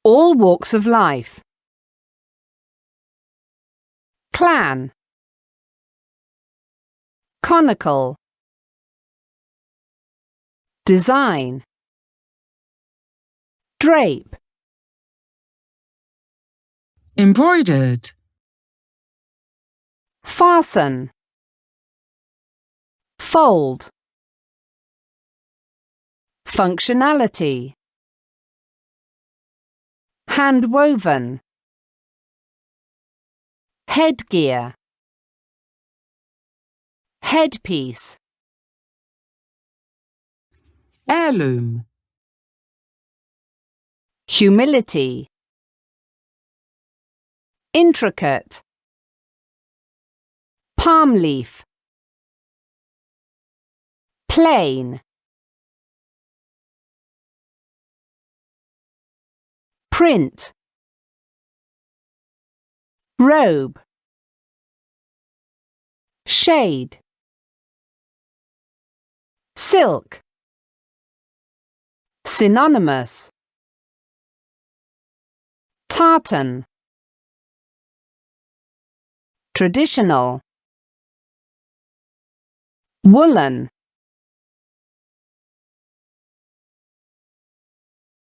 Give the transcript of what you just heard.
All walks of life. Clan. Conical. Design. Drape. Embroidered. Fasten. Fold. Functionality. Hand-woven. Headgear. Headpiece. Heirloom. Humility. Intricate. Palm leaf. Plain. Print. Robe. Shade. Silk. Synonymous. Tartan. Traditional. Woolen.